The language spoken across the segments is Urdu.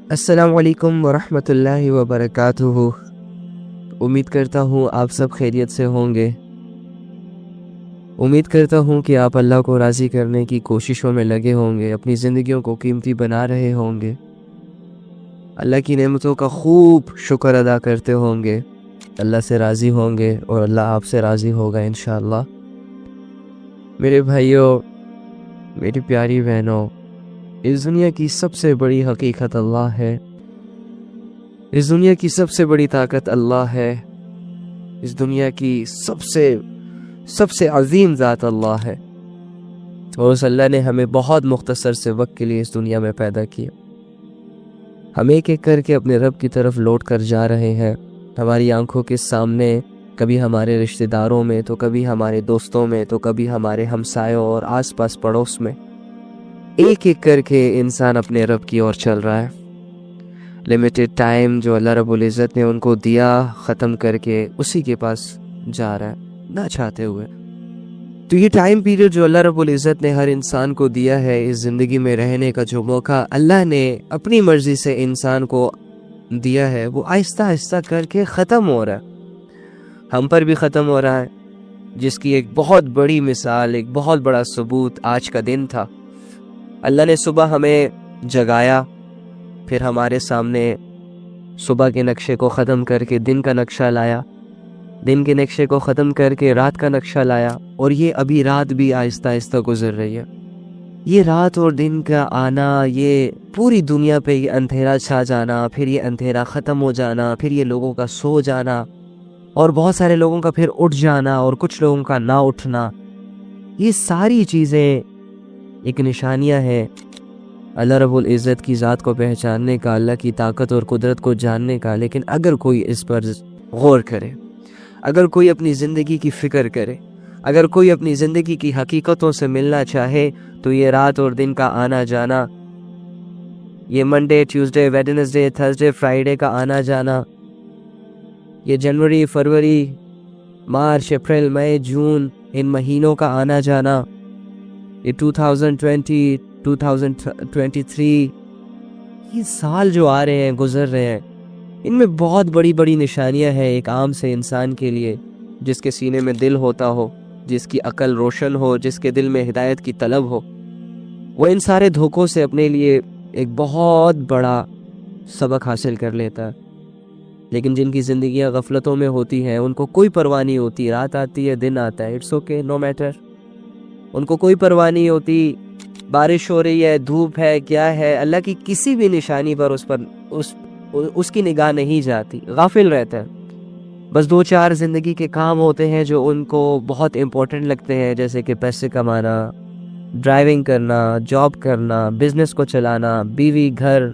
السلام علیکم ورحمۃ اللہ وبرکاتہ۔ امید کرتا ہوں آپ سب خیریت سے ہوں گے۔ امید کرتا ہوں کہ آپ اللہ کو راضی کرنے کی کوششوں میں لگے ہوں گے، اپنی زندگیوں کو قیمتی بنا رہے ہوں گے، اللہ کی نعمتوں کا خوب شکر ادا کرتے ہوں گے، اللہ سے راضی ہوں گے اور اللہ آپ سے راضی ہوگا انشاءاللہ۔ میرے بھائیوں، میری پیاری بہنوں، اس دنیا کی سب سے بڑی حقیقت اللہ ہے، اس دنیا کی سب سے بڑی طاقت اللہ ہے، اس دنیا کی سب سے عظیم ذات اللہ ہے، اور اس اللہ نے ہمیں بہت مختصر سے وقت کے لیے اس دنیا میں پیدا کیا۔ ہم ایک ایک کر کے اپنے رب کی طرف لوٹ کر جا رہے ہیں، ہماری آنکھوں کے سامنے، کبھی ہمارے رشتہ داروں میں، تو کبھی ہمارے دوستوں میں، تو کبھی ہمارے ہمسایوں اور آس پاس پڑوس میں، ایک ایک کر کے انسان اپنے رب کی اور چل رہا ہے۔ لمیٹڈ ٹائم جو اللہ رب العزت نے ان کو دیا، ختم کر کے اسی کے پاس جا رہا ہے نہ چاہتے ہوئے۔ تو یہ ٹائم پیریڈ جو اللہ رب العزت نے ہر انسان کو دیا ہے، اس زندگی میں رہنے کا جو موقع اللہ نے اپنی مرضی سے انسان کو دیا ہے، وہ آہستہ آہستہ کر کے ختم ہو رہا ہے، ہم پر بھی ختم ہو رہا ہے، جس کی ایک بہت بڑی مثال، ایک بہت بڑا ثبوت آج کا دن تھا۔ اللہ نے صبح ہمیں جگایا، پھر ہمارے سامنے صبح کے نقشے کو ختم کر کے دن کا نقشہ لایا، دن کے نقشے کو ختم کر کے رات کا نقشہ لایا، اور یہ ابھی رات بھی آہستہ آہستہ گزر رہی ہے۔ یہ رات اور دن کا آنا، یہ پوری دنیا پہ یہ اندھیرا چھا جانا، پھر یہ اندھیرا ختم ہو جانا، پھر یہ لوگوں کا سو جانا، اور بہت سارے لوگوں کا پھر اٹھ جانا، اور کچھ لوگوں کا نہ اٹھنا، یہ ساری چیزیں ایک نشانیاں ہیں اللہ رب العزت کی ذات کو پہچاننے کا، اللہ کی طاقت اور قدرت کو جاننے کا۔ لیکن اگر کوئی اس پر غور کرے، اگر کوئی اپنی زندگی کی فکر کرے، اگر کوئی اپنی زندگی کی حقیقتوں سے ملنا چاہے، تو یہ رات اور دن کا آنا جانا، یہ Monday, Tuesday, Wednesday, Thursday, Friday کا آنا جانا، یہ جنوری، فروری، مارچ، اپریل، مئی، جون، ان مہینوں کا آنا جانا، یہ 2020، 2023، یہ سال جو آ رہے ہیں، گزر رہے ہیں، ان میں بہت بڑی بڑی نشانیاں ہیں ایک عام سے انسان کے لیے، جس کے سینے میں دل ہوتا ہو، جس کی عقل روشن ہو، جس کے دل میں ہدایت کی طلب ہو، وہ ان سارے دھوکوں سے اپنے لیے ایک بہت بڑا سبق حاصل کر لیتا ہے۔ لیکن جن کی زندگیاں غفلتوں میں ہوتی ہیں، ان کو کوئی پرواہ نہیں ہوتی، رات آتی ہے، دن آتا ہے، اٹس اوکے، نو میٹر، ان کو کوئی پرواہ نہیں ہوتی، بارش ہو رہی ہے، دھوپ ہے، کیا ہے، اللہ کی کسی بھی نشانی پر اس کی نگاہ نہیں جاتی، غافل رہتا ہے۔ بس دو چار زندگی کے کام ہوتے ہیں جو ان کو بہت امپورٹنٹ لگتے ہیں، جیسے کہ پیسے کمانا، ڈرائیونگ کرنا، جاب کرنا، بزنس کو چلانا، بیوی، گھر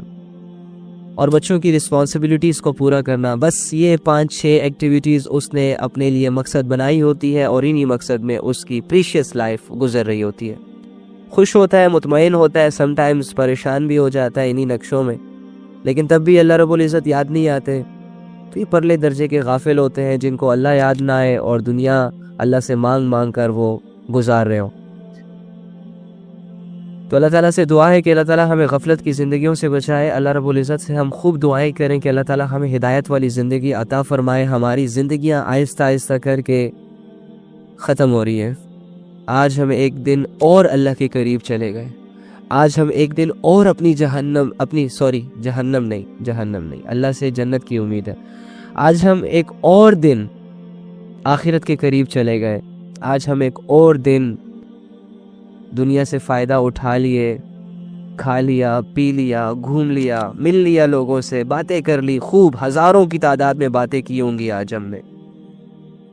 اور بچوں کی رسپانسبلٹیز کو پورا کرنا۔ بس یہ 5-6 ایکٹیویٹیز اس نے اپنے لیے مقصد بنائی ہوتی ہے، اور انہی مقصد میں اس کی پریشیس لائف گزر رہی ہوتی ہے۔ خوش ہوتا ہے، مطمئن ہوتا ہے، سم ٹائمز پریشان بھی ہو جاتا ہے انہی نقشوں میں، لیکن تب بھی اللہ رب العزت یاد نہیں آتے۔ تو یہ پرلے درجے کے غافل ہوتے ہیں جن کو اللہ یاد نہ آئے، اور دنیا اللہ سے مانگ مانگ کر وہ گزار رہے ہوں۔ تو اللہ تعالیٰ سے دعا ہے کہ اللہ تعالیٰ ہمیں غفلت کی زندگیوں سے بچائے۔ اللہ رب العزت سے ہم خوب دعائیں کریں کہ اللہ تعالیٰ ہمیں ہدایت والی زندگی عطا فرمائے۔ ہماری زندگیاں آہستہ آہستہ کر کے ختم ہو رہی ہیں، آج ہم ایک دن اور اللہ کے قریب چلے گئے، آج ہم ایک دن اور جہنم نہیں، اللہ سے جنت کی امید ہے۔ آج ہم ایک اور دن آخرت کے قریب چلے گئے، آج ہم ایک اور دن دنیا سے فائدہ اٹھا لیے، کھا لیا، پی لیا، گھوم لیا، مل لیا، لوگوں سے باتیں کر لی، خوب ہزاروں کی تعداد میں باتیں کی ہوں گی آج ہم نے۔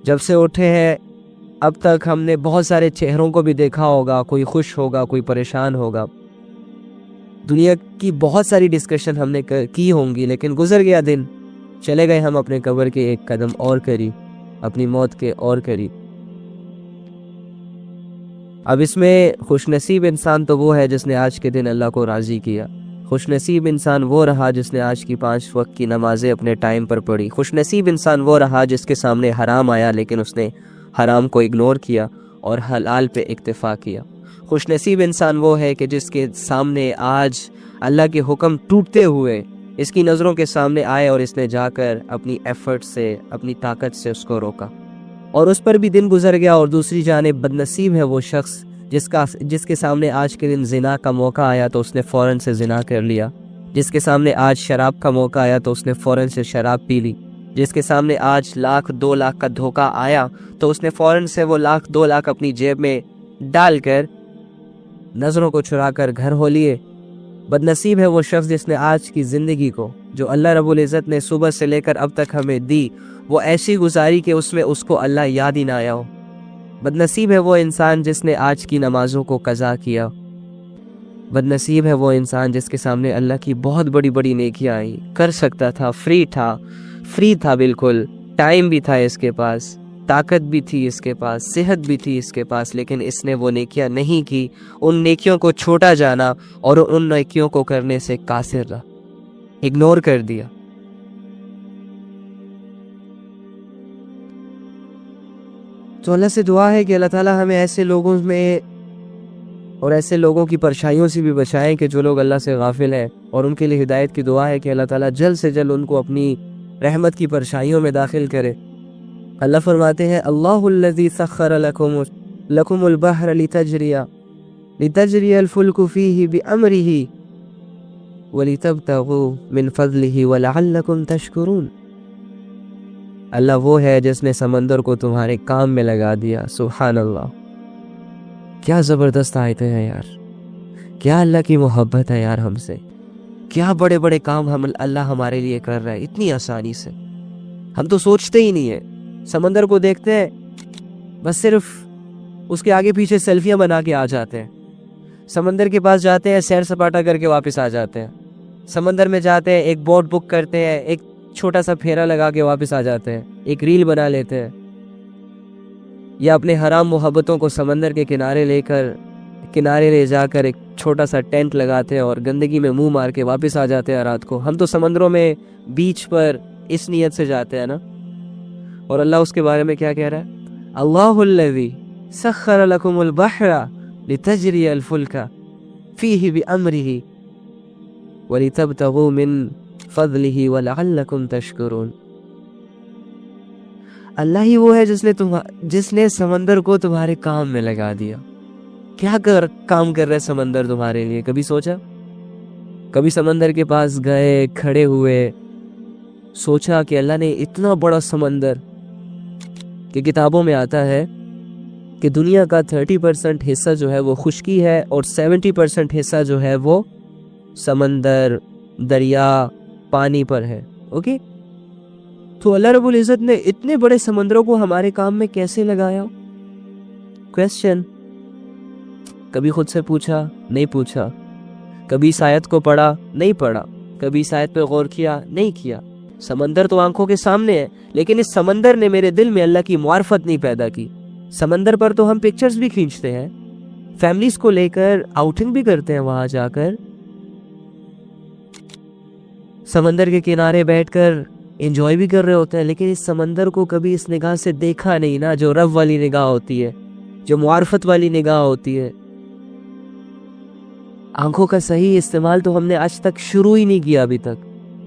جب سے اٹھے ہیں اب تک ہم نے بہت سارے چہروں کو بھی دیکھا ہوگا، کوئی خوش ہوگا، کوئی پریشان ہوگا، دنیا کی بہت ساری ڈسکشن ہم نے کی ہوں گی، لیکن گزر گیا دن، چلے گئے ہم اپنے قبر کے ایک قدم اور قریب، اپنی موت کے اور قریب۔ اب اس میں خوش نصیب انسان تو وہ ہے جس نے آج کے دن اللہ کو راضی کیا، خوش نصیب انسان وہ رہا جس نے آج کی 5 وقت کی نمازیں اپنے ٹائم پر پڑھی، خوش نصیب انسان وہ رہا جس کے سامنے حرام آیا لیکن اس نے حرام کو اگنور کیا اور حلال پہ اکتفا کیا، خوش نصیب انسان وہ ہے کہ جس کے سامنے آج اللہ کے حکم ٹوٹتے ہوئے اس کی نظروں کے سامنے آئے اور اس نے جا کر اپنی ایفرٹ سے، اپنی طاقت سے اس کو روکا، اور اس پر بھی دن گزر گیا۔ اور دوسری جانب بد نصیب ہے وہ شخص جس کے سامنے آج کے دن زنا کا موقع آیا تو اس نے فوراً سے زنا کر لیا، جس کے سامنے آج شراب کا موقع آیا تو اس نے فوراً سے شراب پی لی، جس کے سامنے آج 1,00,000-2,00,000 کا دھوکہ آیا تو اس نے فوراً سے وہ 1,00,000-2,00,000 اپنی جیب میں ڈال کر نظروں کو چرا کر گھر ہو لیے۔ بد نصیب ہے وہ شخص جس نے آج کی زندگی کو، جو اللہ رب العزت نے صبح سے لے کر اب تک ہمیں دی، وہ ایسی گزاری کہ اس میں اس کو اللہ یاد ہی نہ آیا ہو۔ بد نصیب ہے وہ انسان جس نے آج کی نمازوں کو قضا کیا۔ بد نصیب ہے وہ انسان جس کے سامنے اللہ کی بہت بڑی بڑی نیکیاں آئیں، کر سکتا تھا، فری تھا بالکل، ٹائم بھی تھا اس کے پاس، طاقت بھی تھی اس کے پاس، صحت بھی تھی اس کے پاس، لیکن اس نے وہ نیکیاں نہیں کی، ان نیکیوں کو چھوٹا جانا اور ان نیکیوں کو کرنے سے قاصر رہا، اگنور کر دیا۔ تو اللہ سے دعا ہے کہ اللہ تعالیٰ ہمیں ایسے لوگوں میں اور ایسے لوگوں کی پرچھائیوں سے بھی بچائیں کہ جو لوگ اللہ سے غافل ہیں، اور ان کے لیے ہدایت کی دعا ہے کہ اللہ تعالیٰ جلد سے جلد ان کو اپنی رحمت کی پرچھائیوں میں داخل کرے۔ اللہ فرماتے ہیں اللہ الذی سخر لکم البحر لتجری الفلک فیہ بامرہ ولتبتغوا من فضلہ ولعلکم تشکرون۔ اللہ وہ ہے جس نے سمندر کو تمہارے کام میں لگا دیا۔ سبحان اللہ، کیا زبردست آیتیں ہیں یار، کیا اللہ کی محبت ہے یار ہم سے، کیا بڑے بڑے کام اللہ ہمارے لیے کر رہا ہے اتنی آسانی سے، ہم تو سوچتے ہی نہیں ہیں۔ سمندر کو دیکھتے ہیں، بس صرف اس کے آگے پیچھے سیلفیاں بنا کے آ جاتے ہیں، سمندر کے پاس جاتے ہیں، سیر سپاٹا کر کے واپس آ جاتے ہیں، سمندر میں جاتے ہیں، ایک بوٹ بک کرتے ہیں، ایک چھوٹا سا پھیرا لگا کے واپس آ جاتے ہیں، ایک ریل بنا لیتے ہیں، یا اپنے حرام محبتوں کو سمندر کے کنارے لے جا کر ایک چھوٹا سا ٹینٹ لگاتے ہیں اور گندگی میں منہ مار کے واپس آ جاتے ہیں رات کو۔ ہم تو سمندروں میں بیچ پر اس نیت سے جاتے ہیں نا، اور اللہ اس کے بارے میں کیا کہہ رہا ہے؟ اللہ الذی سخر لکم البحر لتجری الفلک فیہ بامرہ ولتبتغوا من فضلہ ولعلکم تشکرون۔ اللہ ہی وہ ہے جس نے سمندر کو تمہارے کام میں لگا دیا۔ کیا کام کر رہے سمندر تمہارے لیے؟ کبھی سوچا؟ کبھی سمندر کے پاس گئے، کھڑے ہوئے، سوچا کہ اللہ نے اتنا بڑا سمندر، کہ کتابوں میں آتا ہے کہ دنیا کا 30% حصہ جو ہے وہ خشکی ہے اور 70% حصہ جو ہے وہ سمندر، دریا، پانی پر ہے۔ اوکے، تو اللہ رب العزت نے اتنے بڑے سمندروں کو ہمارے کام میں کیسے لگایا؟ کویسچن کبھی خود سے پوچھا؟ نہیں پوچھا۔ کبھی اس آیت کو پڑھا؟ نہیں پڑھا۔ کبھی اس آیت پہ غور کیا؟ نہیں کیا۔ سمندر تو آنکھوں کے سامنے ہے، لیکن اس سمندر نے میرے دل میں اللہ کی معرفت نہیں پیدا کی۔ سمندر پر تو ہم پکچرز بھی کھینچتے ہیں، فیملیز کو لے کر آؤٹنگ بھی کرتے ہیں، وہاں جا کر سمندر کے کنارے بیٹھ کر انجوائے بھی کر رہے ہوتے ہیں، لیکن اس سمندر کو کبھی اس نگاہ سے دیکھا نہیں نا، جو رب والی نگاہ ہوتی ہے، جو معرفت والی نگاہ ہوتی ہے۔ آنکھوں کا صحیح استعمال تو ہم نے آج تک شروع ہی نہیں کیا ابھی تک۔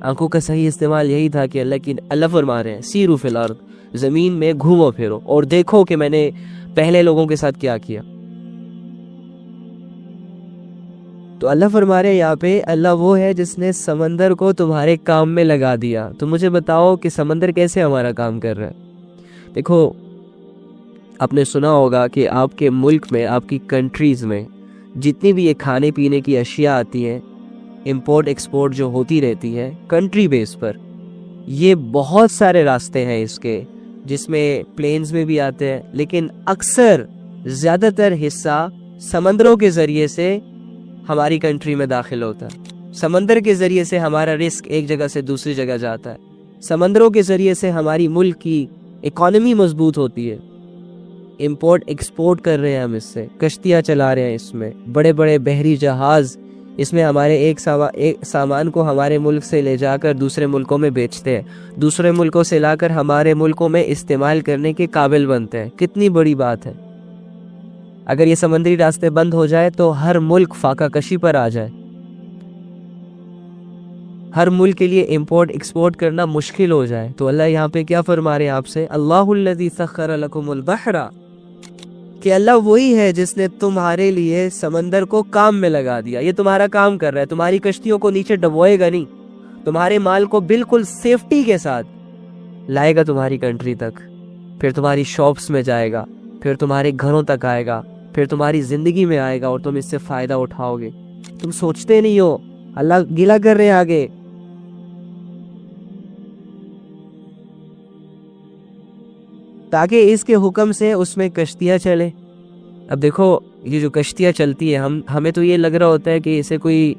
آنکھوں کا صحیح استعمال یہی تھا کہ اللہ فرما رہے ہیں سیرو فی الارض، زمین میں گھومو پھرو اور دیکھو کہ میں نے پہلے لوگوں کے ساتھ کیا کیا۔ تو اللہ فرما رہے ہیں یہاں پہ، اللہ وہ ہے جس نے سمندر کو تمہارے کام میں لگا دیا۔ تو مجھے بتاؤ کہ سمندر کیسے ہمارا کام کر رہا ہے؟ دیکھو، آپ نے سنا ہوگا کہ آپ کے ملک میں، آپ کی کنٹریز میں جتنی بھی یہ کھانے پینے کی اشیاء آتی ہیں، امپورٹ ایکسپورٹ جو ہوتی رہتی ہے کنٹری بیس پر، یہ بہت سارے راستے ہیں اس کے، جس میں پلینز میں بھی آتے ہیں، لیکن اکثر زیادہ تر حصہ سمندروں کے ذریعے سے ہماری کنٹری میں داخل ہوتا ہے۔ سمندر کے ذریعے سے ہمارا رزق ایک جگہ سے دوسری جگہ جاتا ہے۔ سمندروں کے ذریعے سے ہماری ملک کی اکانومی مضبوط ہوتی ہے۔ امپورٹ ایکسپورٹ کر رہے ہیں ہم، اس سے کشتیاں چلا رہے ہیں، اس میں بڑے بڑے بحری جہاز، اس میں ہمارے ایک سامان کو ہمارے ملک سے لے جا کر دوسرے ملکوں میں بیچتے ہیں، دوسرے ملکوں سے لا کر ہمارے ملکوں میں استعمال کرنے کے قابل بنتے ہیں۔ کتنی بڑی بات ہے! اگر یہ سمندری راستے بند ہو جائے تو ہر ملک فاقہ کشی پر آ جائے۔ ہر ملک کے لیے امپورٹ ایکسپورٹ کرنا مشکل ہو جائے، تو اللہ یہاں پہ کیا فرما رہے ہیں آپ سے؟ اللہ الذی سخر لکم البحر، کہ اللہ وہی ہے جس نے تمہارے لیے سمندر کو کام میں لگا دیا. یہ تمہارا کام کر رہا ہے، تمہاری کشتیوں کو نیچے ڈبوئے گا نہیں، تمہارے مال کو بالکل سیفٹی کے ساتھ لائے گا تمہاری کنٹری تک، پھر تمہاری شاپس میں جائے گا، پھر تمہارے گھروں تک آئے گا، پھر تمہاری زندگی میں آئے گا اور تم اس سے فائدہ اٹھاؤ گے. تم سوچتے نہیں ہو، اللہ گلا کر رہے ہیں آگے. تاکہ اس کے حکم سے اس میں کشتیاں چلے. اب دیکھو یہ جو کشتیاں چلتی ہے، ہمیں تو یہ لگ رہا ہوتا ہے کہ اسے کوئی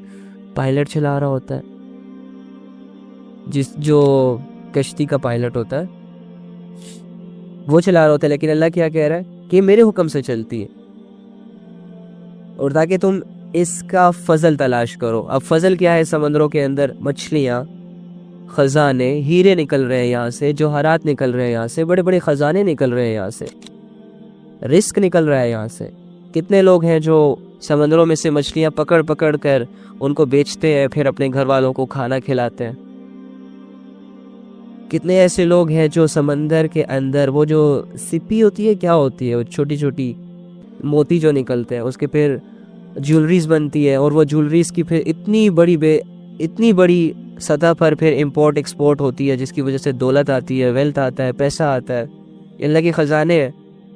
پائلٹ چلا رہا ہوتا ہے، جو کشتی کا پائلٹ ہوتا ہے وہ چلا رہا ہوتا ہے، لیکن اللہ کیا کہہ رہا ہے کہ میرے حکم سے چلتی ہے، اور تاکہ تم اس کا فضل تلاش کرو. اب فضل کیا ہے؟ سمندروں کے اندر مچھلیاں، خزانے، ہیرے نکل رہے ہیں یہاں سے، جوہرات نکل رہے ہیں یہاں سے، بڑے بڑے خزانے نکل رہے ہیں یہاں سے، رزق نکل رہا ہے یہاں سے. کتنے لوگ ہیں جو سمندروں میں سے مچھلیاں پکڑ پکڑ کر ان کو بیچتے ہیں، پھر اپنے گھر والوں کو کھانا کھلاتے ہیں. کتنے ایسے لوگ ہیں جو سمندر کے اندر وہ جو سپی ہوتی ہے، کیا ہوتی ہے، وہ چھوٹی چھوٹی موتی جو نکلتے ہیں، اس کے پھر جیولریز بنتی ہے، اور وہ جیولریز کی پھر اتنی بڑی سطح پر پھر امپورٹ ایکسپورٹ ہوتی ہے، جس کی وجہ سے دولت آتی ہے، ویلتھ آتا ہے، پیسہ آتا ہے. یہ اللہ کے خزانے ہیں،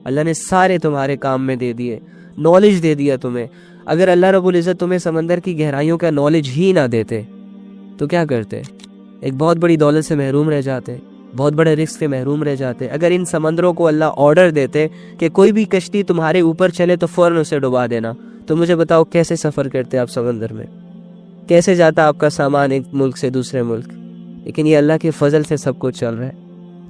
اللہ نے سارے تمہارے کام میں دے دیے، نالج دے دیا تمہیں. اگر اللہ رب العزت تمہیں سمندر کی گہرائیوں کا نالج ہی نہ دیتے تو کیا کرتے؟ ایک بہت بڑی دولت سے محروم رہ جاتے، بہت بڑے رزق سے محروم رہ جاتے. اگر ان سمندروں کو اللہ آرڈر دیتے کہ کوئی بھی کشتی تمہارے اوپر چلے تو فوراً اسے ڈبا دینا، تو مجھے بتاؤ کیسے سفر کرتے آپ سمندر میں؟ کیسے جاتا آپ کا سامان ایک ملک سے دوسرے ملک؟ لیکن یہ اللہ کے فضل سے سب کچھ چل رہا ہے.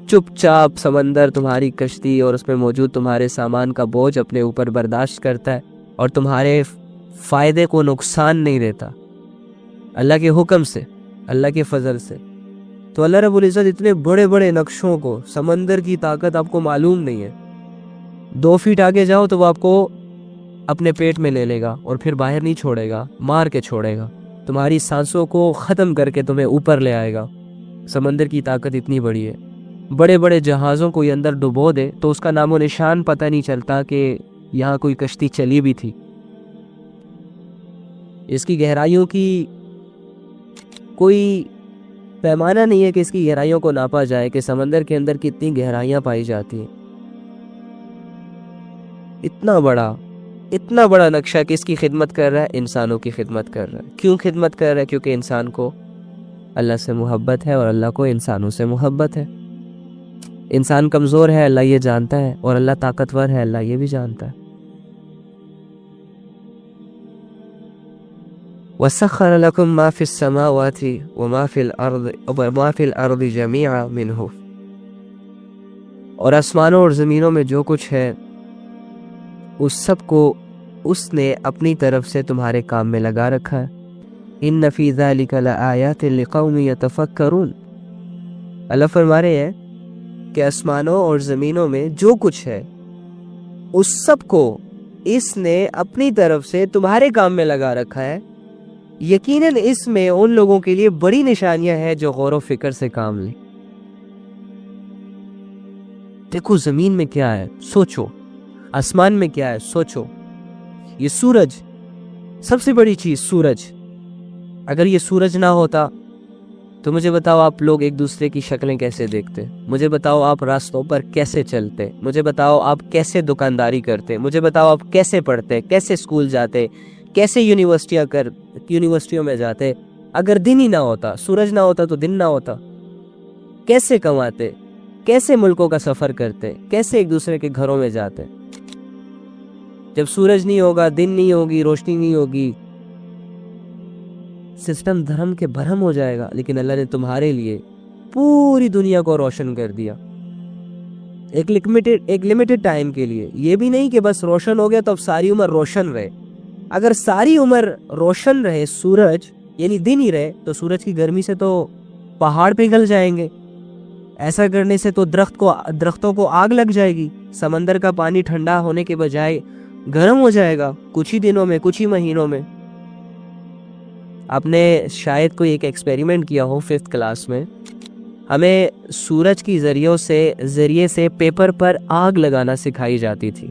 چپ چاپ سمندر تمہاری کشتی اور اس میں موجود تمہارے سامان کا بوجھ اپنے اوپر برداشت کرتا ہے، اور تمہارے فائدے کو نقصان نہیں دیتا، اللہ کے حکم سے، اللہ کے فضل سے. تو اللہ رب العزت اتنے بڑے بڑے نقشوں کو، سمندر کی طاقت آپ کو معلوم نہیں ہے. 2 فیٹ آگے جاؤ تو وہ آپ کو اپنے پیٹ میں لے لے گا اور پھر باہر نہیں چھوڑے گا، مار کے چھوڑے گا، تمہاری سانسوں کو ختم کر کے تمہیں اوپر لے آئے گا. سمندر کی طاقت اتنی بڑی ہے. بڑے بڑے جہازوں کو یہ اندر ڈبو دے تو اس کا نام و نشان پتہ نہیں چلتا کہ یہاں کوئی کشتی چلی بھی تھی. اس کی گہرائیوں کی کوئی پیمانہ نہیں ہے کہ اس کی گہرائیوں کو ناپا جائے کہ سمندر کے اندر کتنی گہرائیاں پائی جاتی ہیں. اتنا بڑا نقشہ کس کی خدمت کر رہا ہے؟ انسانوں کی خدمت کر رہا ہے. کیوں خدمت کر رہا ہے؟ کیونکہ انسان کو اللہ سے محبت ہے اور اللہ کو انسانوں سے محبت ہے. انسان کمزور ہے، اللہ یہ جانتا ہے، اور اللہ طاقتور ہے، اللہ یہ بھی جانتا ہے. وَسَخَّرَ لَكُم مَّا فِي السَّمَاوَاتِ وَمَا فِي الْأَرْضِ جَمِيعًا مِّنْهُ، اور آسمانوں اور زمینوں میں جو کچھ ہے اس سب کو اس نے اپنی طرف سے تمہارے کام میں لگا رکھا ہے. إِنَّ فِي ذَلِكَ لَآيَاتٍ لِقَوْمٍ يَتَفَكَّرُونَ. اللہ فرما رہے ہیں کہ آسمانوں اور زمینوں میں جو کچھ ہے اس سب کو اس نے اپنی طرف سے تمہارے کام میں لگا رکھا ہے. یقیناً اس میں ان لوگوں کے لیے بڑی نشانیاں ہیں جو غور و فکر سے کام لیں. دیکھو زمین میں کیا ہے، سوچو. آسمان میں کیا ہے، سوچو. یہ سورج، سب سے بڑی چیز سورج. اگر یہ سورج نہ ہوتا تو مجھے بتاؤ آپ لوگ ایک دوسرے کی شکلیں کیسے دیکھتے؟ مجھے بتاؤ آپ راستوں پر کیسے چلتے؟ مجھے بتاؤ آپ کیسے دکانداری کرتے؟ مجھے بتاؤ آپ کیسے پڑھتے، کیسے اسکول جاتے، کیسے یونیورسٹیوں میں جاتے؟ اگر دن ہی نہ ہوتا، سورج نہ ہوتا تو دن نہ ہوتا، کیسے کماتے، کیسے ملکوں کا سفر کرتے، کیسے ایک دوسرے کے گھروں میں جاتے؟ جب سورج نہیں ہوگا، دن نہیں ہوگی، روشنی نہیں ہوگی، سسٹم دھرم کے برہم ہو جائے گا. لیکن اللہ نے تمہارے لیے پوری دنیا کو روشن کر دیا ایک لمیٹڈ ٹائم کے لیے. یہ بھی نہیں کہ بس روشن ہو گیا تو اب ساری عمر روشن رہے. اگر ساری عمر روشن رہے سورج، یعنی دن ہی رہے، تو سورج کی گرمی سے تو پہاڑ پگھل جائیں گے. ایسا کرنے سے تو درختوں کو آگ لگ جائے گی. سمندر کا پانی ٹھنڈا ہونے کے بجائے گرم ہو جائے گا کچھ ہی دنوں میں، کچھ ہی مہینوں میں. آپ نے شاید کوئی ایک ایکسپیریمنٹ کیا ہو 5th کلاس میں. ہمیں سورج کی ذریعے سے پیپر پر آگ لگانا سکھائی جاتی تھی.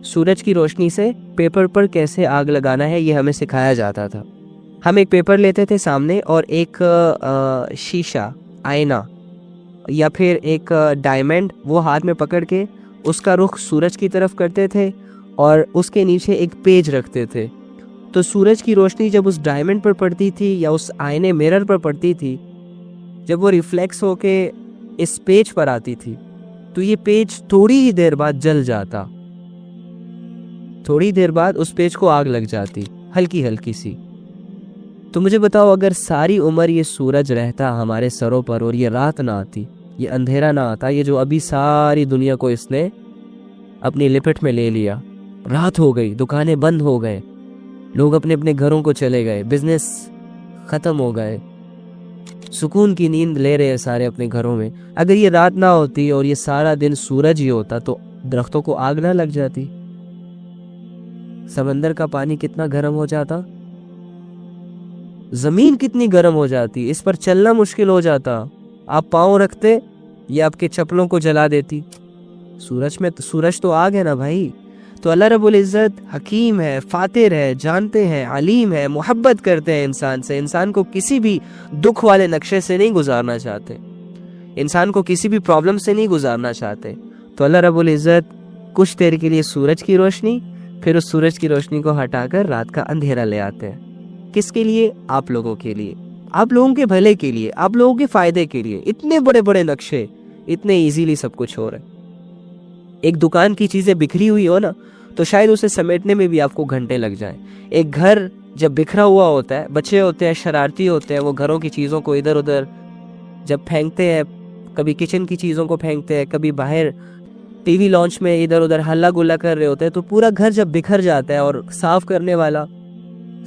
سورج کی روشنی سے پیپر پر کیسے آگ لگانا ہے یہ ہمیں سکھایا جاتا تھا. ہم ایک پیپر لیتے تھے سامنے اور ایک شیشہ، آئینہ یا پھر ایک ڈائمنڈ وہ ہاتھ میں پکڑ کے اس کا رخ سورج کی طرف کرتے تھے اور اس کے نیچے ایک پیج رکھتے تھے. تو سورج کی روشنی جب اس ڈائمنڈ پر پڑتی تھی یا اس آئینے میرر پر پڑتی تھی، جب وہ ریفلیکس ہو کے اس پیج پر آتی تھی تو یہ پیج تھوڑی ہی دیر بعد جل جاتا. تھوڑی دیر بعد اس پیج کو آگ لگ جاتی، ہلکی ہلکی سی. تو مجھے بتاؤ، اگر ساری عمر یہ سورج رہتا ہمارے سروں پر اور یہ رات نہ آتی، یہ اندھیرا نہ آتا، یہ جو ابھی ساری دنیا کو اس نے اپنی لپٹ میں لے لیا، رات ہو گئی، دکانیں بند ہو گئے، لوگ اپنے اپنے گھروں کو چلے گئے، بزنس ختم ہو گئے، سکون کی نیند لے رہے سارے اپنے گھروں میں. اگر یہ رات نہ ہوتی اور یہ سارا دن سورج ہی ہوتا تو درختوں کو آگ نہ لگ جاتی؟ سمندر کا پانی کتنا گرم ہو جاتا، زمین کتنی گرم ہو جاتی، اس پر چلنا مشکل ہو جاتا. آپ پاؤں رکھتے یا آپ کے چپلوں کو جلا دیتی. سورج تو آگ ہے نا بھائی. تو اللہ رب العزت حکیم ہے، فاتر ہے، جانتے ہیں، علیم ہے، محبت کرتے ہیں انسان سے. انسان کو کسی بھی دکھ والے نقشے سے نہیں گزارنا چاہتے، انسان کو کسی بھی پرابلم سے نہیں گزارنا چاہتے. تو اللہ رب العزت کچھ دیر کے لیے سورج کی روشنی، پھر اس سورج کی روشنی کو ہٹا کر رات کا اندھیرا لے آتے ہیں. کس کے لیے؟ آپ لوگوں کے لیے، آپ لوگوں کے بھلے کے لیے، آپ لوگوں کے فائدے کے لیے. اتنے بڑے بڑے نقشے، اتنے ایزیلی سب کچھ ہو رہا ہے. ایک دکان کی چیزیں بکھری ہوئی ہو نا تو شاید اسے سمیٹنے میں بھی آپ کو گھنٹے لگ جائیں. ایک گھر جب بکھرا ہوا ہوتا ہے، بچے ہوتے ہیں شرارتی ہوتے ہیں، وہ گھروں کی چیزوں کو ادھر ادھر جب پھینکتے ہیں، کبھی کچن کی چیزوں کو پھینکتے ہیں، کبھی باہر ٹی وی لانچ میں ادھر ادھر ہلا گلا کر رہے ہوتے ہیں، تو پورا گھر جب بکھر جاتا ہے اور صاف کرنے والا،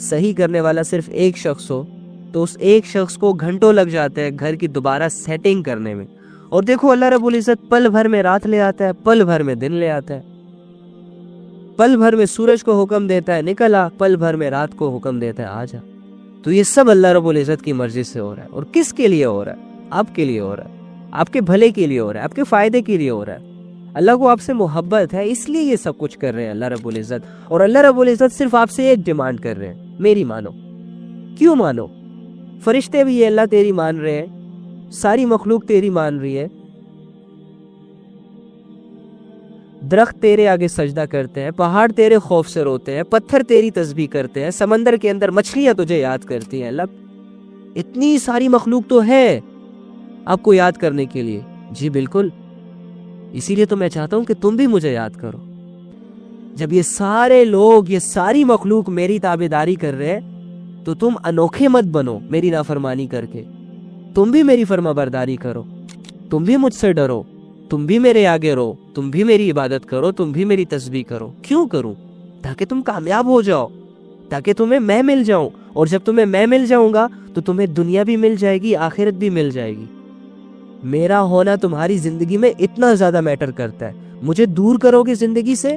صحیح کرنے والا صرف ایک شخص ہو تو اس ایک شخص کو گھنٹوں لگ جاتے ہیں گھر کی دوبارہ سیٹنگ کرنے میں. اور دیکھو اللہ رب العزت پل بھر میں رات لے آتا ہے، پل بھر میں دن لے آتا ہے. پل بھر میں سورج کو حکم دیتا ہے نکلا، پل بھر میں رات کو حکم دیتا ہے آجا. تو یہ سب اللہ رب العزت کی مرضی سے ہو رہا ہے. اور کس کے لیے ہو رہا ہے؟ آپ کے لیے ہو رہا ہے، آپ کے بھلے کے لیے ہو رہا ہے، آپ کے فائدے کے لیے ہو رہا ہے. اللہ کو آپ سے محبت ہے، اس لیے یہ سب کچھ کر رہے ہیں اللہ رب العزت. اور اللہ رب العزت صرف آپ سے ایک ڈیمانڈ کر رہے ہیں، میری مانو. کیوں مانو؟ فرشتے بھی یہ اللہ تیری مان رہے ہیں، ساری مخلوق تیری مان رہی ہے، درخت تیرے آگے سجدہ کرتے ہیں، پہاڑ تیرے خوف سے روتے ہیں، پتھر تیری تسبیح کرتے ہیں، سمندر کے اندر مچھلیاں تجھے یاد کرتی ہیں. اللہ اتنی ساری مخلوق تو ہے آپ کو یاد کرنے کے لیے. جی بالکل، اسی لیے تو میں چاہتا ہوں کہ تم بھی مجھے یاد کرو. جب یہ سارے لوگ، یہ ساری مخلوق میری تابعداری کر رہے ہیں تو تم انوکھے مت بنو میری نافرمانی کر کے. تم بھی میری فرما برداری کرو، تم بھی مجھ سے ڈرو، تم بھی میرے آگے رو، تم بھی میری عبادت کرو، تم بھی میری تسبیح کرو. کیوں کروں؟ تاکہ تم کامیاب ہو جاؤ، تاکہ تمہیں میں مل جاؤں. اور جب تمہیں میں مل جاؤں گا تو تمہیں دنیا بھی مل جائے گی، آخرت بھی مل جائے گی. میرا ہونا تمہاری زندگی میں اتنا زیادہ میٹر کرتا ہے. مجھے دور کرو گے زندگی سے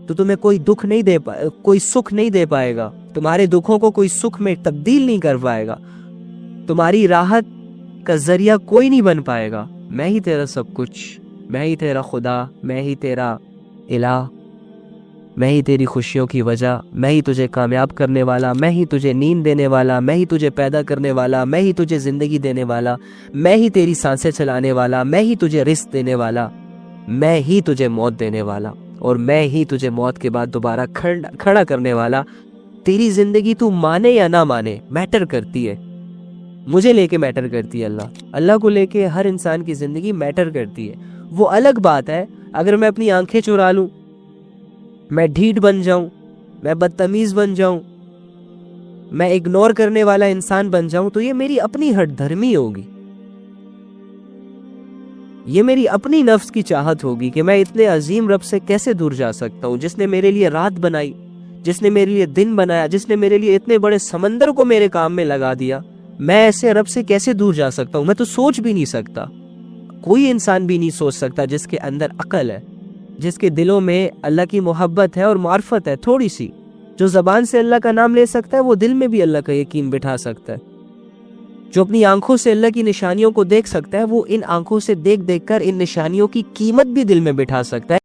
تو تمہیں کوئی دکھ نہیں دے پائے، کوئی سکھ نہیں دے پائے گا. تمہارے دکھوں کو کوئی سکھ میں تبدیل نہیں کر پائے گا. تمہاری راحت کا ذریعہ کوئی نہیں بن پائے گا. میں ہی تیرا سب کچھ، میں ہی تیرا خدا، میں ہی تیرا الہ، میں ہی تیری خوشیوں کی وجہ، میں ہی تجھے کامیاب کرنے والا، میں ہی تجھے نیند دینے والا، میں ہی تجھے پیدا کرنے والا، میں ہی تجھے زندگی دینے والا، میں ہی تیری سانسیں چلانے والا، میں ہی تجھے رزق دینے والا، میں ہی تجھے موت دینے والا، اور میں ہی تجھے موت کے بعد دوبارہ کھڑا کرنے والا. تیری زندگی تو مانے یا نہ مانے میٹر کرتی ہے، مجھے لے کے میٹر کرتی ہے. اللہ کو لے کے ہر انسان کی زندگی میٹر کرتی ہے. وہ الگ بات ہے اگر میں اپنی آنکھیں چرا لوں، میں ڈھیٹ بن جاؤں، میں بدتمیز بن جاؤں، میں اگنور کرنے والا انسان بن جاؤں، تو یہ میری اپنی ہٹ دھرمی ہوگی، یہ میری اپنی نفس کی چاہت ہوگی کہ میں اتنے عظیم رب سے کیسے دور جا سکتا ہوں، جس نے میرے لیے رات بنائی، جس نے میرے لیے دن بنایا، جس نے میرے لیے اتنے بڑے سمندر کو میرے کام میں لگا دیا. میں ایسے رب سے کیسے دور جا سکتا ہوں؟ میں تو سوچ بھی نہیں سکتا، کوئی انسان بھی نہیں سوچ سکتا جس کے اندر عقل ہے، جس کے دلوں میں اللہ کی محبت ہے اور معرفت ہے تھوڑی سی. جو زبان سے اللہ کا نام لے سکتا ہے وہ دل میں بھی اللہ کا یقین بٹھا سکتا ہے. جو اپنی آنکھوں سے اللہ کی نشانیوں کو دیکھ سکتا ہے وہ ان آنکھوں سے دیکھ دیکھ کر ان نشانیوں کی قیمت بھی دل میں بٹھا سکتا ہے.